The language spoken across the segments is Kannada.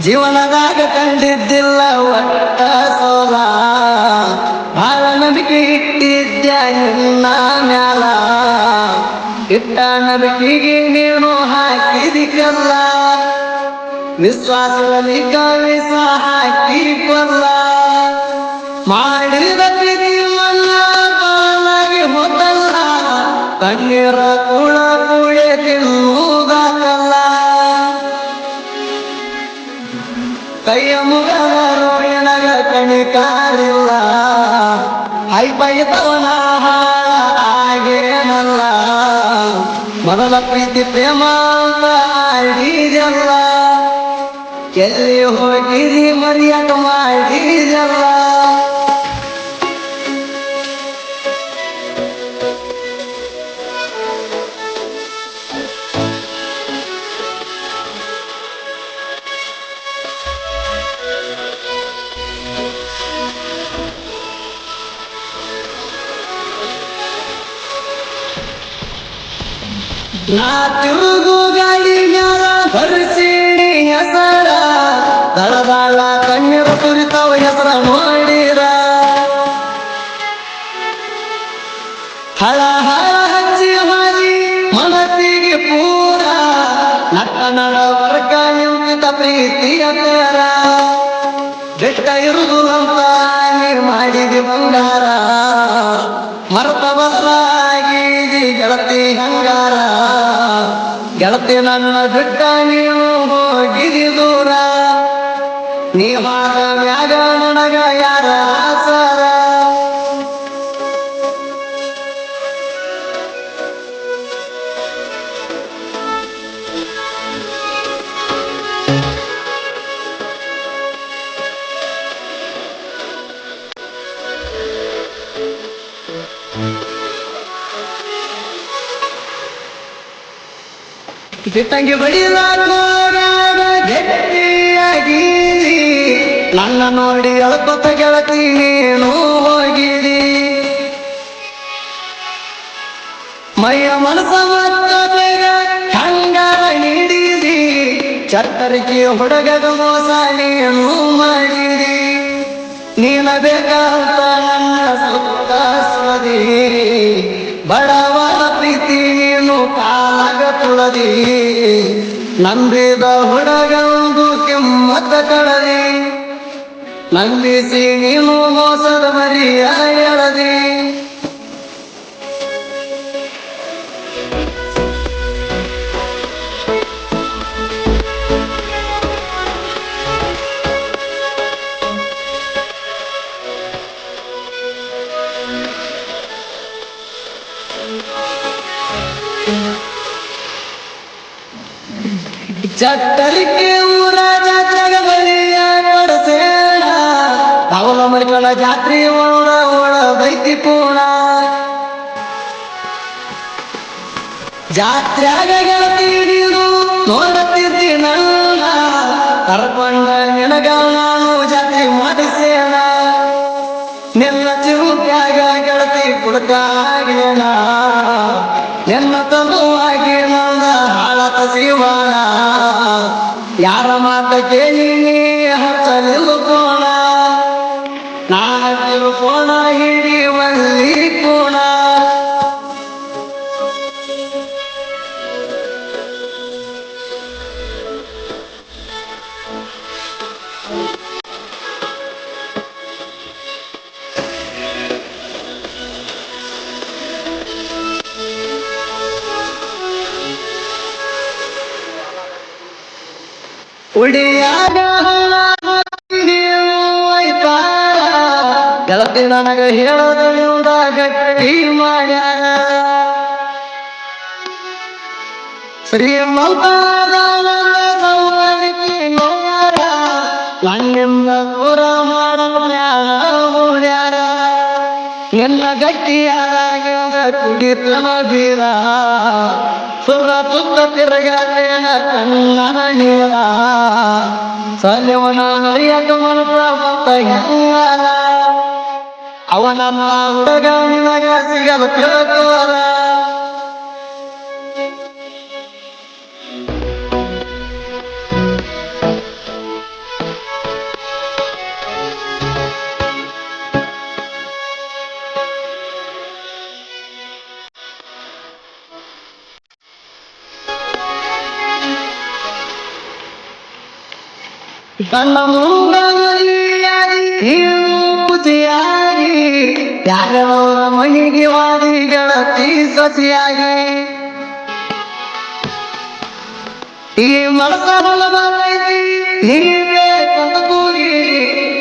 ಜೀವನದಾಗ ಕಂಡಿದ್ದಿಲ್ಲ ಒಟ್ಟ ಸೋಲ ಭಾಳ ನಂಬಿಕೆ ಇಟ್ಟಿದ್ದ ನಿನ್ನ ಮ್ಯಾಲ ಇಟ್ಟ ನಂಬಿಕೆಗೆ ನೀನು ಹಾಕಿದಿಕಲ್ಲ ವಿಶ್ವಾಸದಲ್ಲಿ ಕವಿಸ ಹಾಕಿ ಕೊಲ್ಲ ಮಾಡಿದ ಪ್ರೀತಿ ಮನ್ನ ಬಾಳಾಗಿ ಹೋದಲ್ಲ ಕಣ್ಣೀರ ಕುಳ ಕುಳೆ ತಿನ್ನುವುದಾಗಲ್ಲ ಕೈಯ ಮುಗದ ರೋಹಿಣಗ ಕಣಿಕಾರಿಲ್ಲ ಹೈಪೈತವನ ಹಾಗೇನಲ್ಲ ಮೊದಲ ಪ್ರೀತಿ ಪ್ರೇಮ ಮಾಡಿದಲ್ಲ ಎಲ್ಲಿ ಹೋಗಿರಿ ಮರ್ಯಾದ ಮಾಡಿದಲ್ಲ ನಾ ತಿರುಗು ಗಾಡಿ ಮ್ಯಾಲ ಬರ್ಸಿಡಿ ಹೆಸರ ದಳದಾಳ ಕಣ್ಣೀರು ಸುರಿತಾವ ಹೆಸರ ನೋಡಿರ ಹಳ ಹಳ ಹಚ್ಚಿ ಮಾರಿ ಮನಸ್ಸಿಗೆ ಪೂರ ನಟ್ಟ ನಡವರ್ಗ ನಿಂತ ಪ್ರೀತಿಯ ತೇರ ಬೆಟ್ಟ ಇರುದು ಅಂತ ನೀ ಮಾಡಿದಿ ಬಂಗಾರ ಮರ್ತ ಬದಲಾಗಿದಿ ಗೆಳತಿ ಹಂಗಾರ ಗೆಳತಿ ನನ್ನ ಬಿಟ್ಟ ನೀನು ಹೋಗಿದಿ ದೂರ ನೀ ಹಾಗ ಮ್ಯಾಗ ನನಗ ಯಾರ ಆಸರ ಬಿಟ್ಟಂಗಿ ಬಡಿದಾಗ ಗಟ್ಟಿಯಾಗಿ ನನ್ನ ನೋಡಿ ಅಳ್ಕೊತ ಗೆಳತಿ ನೀನು ಹೋಗಿದಿ ಮೈಯ ಮನಸ ಮತ್ತ ಬೇಗ ಹಂಗಾರ ನೀಡಿದಿ ಚತ್ತರಿಕೆ ಹುಡುಗದ ಮೋಸ ನೀನು ಮಾಡಿದಿ ನೀನ ಬೇಕಂತ ನನ್ನ ಸುತ್ತ ಸ್ವದಿ ಬಡವನ ಪ್ರೀತಿ ನೀನು ಕಾಲಾಗ ತುಳದಿ ನಂಬಿದ ಹುಡುಗಂದು ಕಿಮ್ಮತ್ತ ಕಳದಿ ನಂಬಿಸಿ ನೀನು ಮೋಸದ ಮರಿಯ ಎಳದಿ ಚಟ್ಟರಿಕೆ ಊರ ಜಾತ್ರೆಗ ಬಲಿಯ ಕೊಡಸೇಣ ಅವಲ ಮರಿಗಳ ಜಾತ್ರೆ ಒಳ ಒಳ ಬೈತಿ ಪೂಣ ಜಾತ್ರೆಗ ಗೆಳತಿ ನೀನು ನೋಡುತ್ತಿದ್ದಿ ನನ್ನ ಕರ್ಕೊಂಡ ನಿನಗ ನಾನು ಜಾತ್ರೆ ಮಾಡಿಸೇಣ ನಿನ್ನ ಚಿರುತ್ಯಾಗ ಗೆಳತಿ ಕುಡ್ಕಾಗೇಣ ನಿನ್ನ ತನುವಾಗಿ ನಂದ ಹಾಳತ ಜೀವನ ಯಾರ ಮಾತ ಕೇಳಿ ನೀ ಹಚ್ಚಲಿಲ್ಲ ಕೋಣ ನಾ ಕೋಣ ಹಿಡಿಯುವಲ್ಲಿ ಕೋಣ ಉಡಿಯಾಗ ಗೆಳತಿ ನನಗ ಹೇಳೋದ ಗಟ್ಟಿ ಮಾಡ್ಯಾರ ಶ್ರೀಮಂತ ನನ್ನಿಂದ ದೂರ ಮಾಡ್ಯಾರ ನಿನ್ನ ಗಟ್ಟಿಯಾಗ ಕುಡಿತನ ಬೀರ ಸುರ ಸುತ್ತ ತಿರುಗಾದೇನ ಕಣ್ಣನ ನೀರ ಸಲ್ಯವನ ಹರಿಯಕ ಮನಸ ಮತ್ತ ಹೆಂಗಾರ ಅವನ ಹುಡುಗ ನಿನಗ ಸಿಗಲ ತಿಳ್ಕೋರ ಕಣ್ಣ ಮುಂಗಾರಿಯಾಗಿ ಹಿರಿಯಾಗಿ ಯಾರವರ ಮನೆಗೆ ವಾದಿ ಗೆಳತಿ ಸತಿಯಾಗಿ ಈ ಮನಸ್ಸಲ್ಲ ಬರೈತಿ ನೀವೇ ಕೂಗಿ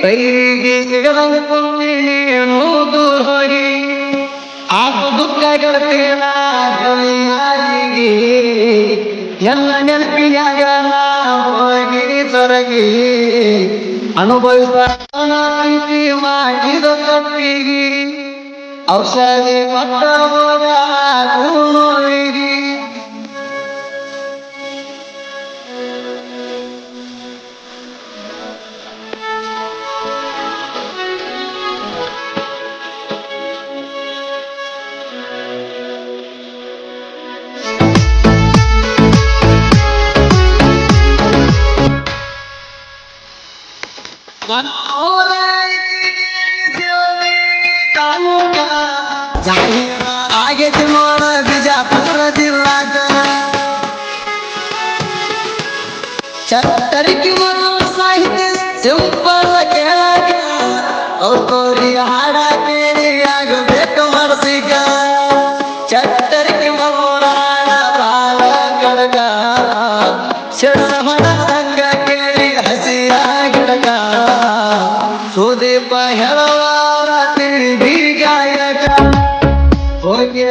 ಕೈಗೆ ಸಿಗದಂಗ ಕುಂದಿ ನೀನು ದೂರ ಹೋಗಿ ಆಕು ದುಃಖ ಗೆಳತಿನ ಗಳಿಯಾಗಿ ಎಲ್ಲ ನೆನಪಿನ್ಯಾಗ ನಾ ಹೋಗಿ ತೊರಗಿ ಅನುಭವಿಸ ಪ್ರೀತಿ ಮಾಡಿದ ತಪ್ಪಿಗಿ ಔಷಧಿ ಮತ್ತ ನೋವಿಗಿ ಆಗೈತಿ ನೋಡ ಬಿಜಾಪುರ ಜಿಲ್ಲಾಗ ಚಟ್ಟರಿಕಿ ಮರು ಸಾಹಿತ್ಯ ಸಿಂಪಲ್ ಕೇಳಾಗ ಅವ್ರಿ ಹಾಡ ಕೇಳಿ ಆಗಬೇಕು ಮನಸ್ಸಿಗ ಚಟ್ಟರಿಕಿ ಮರು ಹಾಡ ಬಾಳ ಕಡಗ ಶರಣ ಹೊಡದಂಗ ಕೇಳಿ ಹಸಿಯ ಗಿಡಗ ಸುದೀಪ ಹೇಳವಾರ ತಿಳಿ ಗಾಯಕ ಹೋಗಿ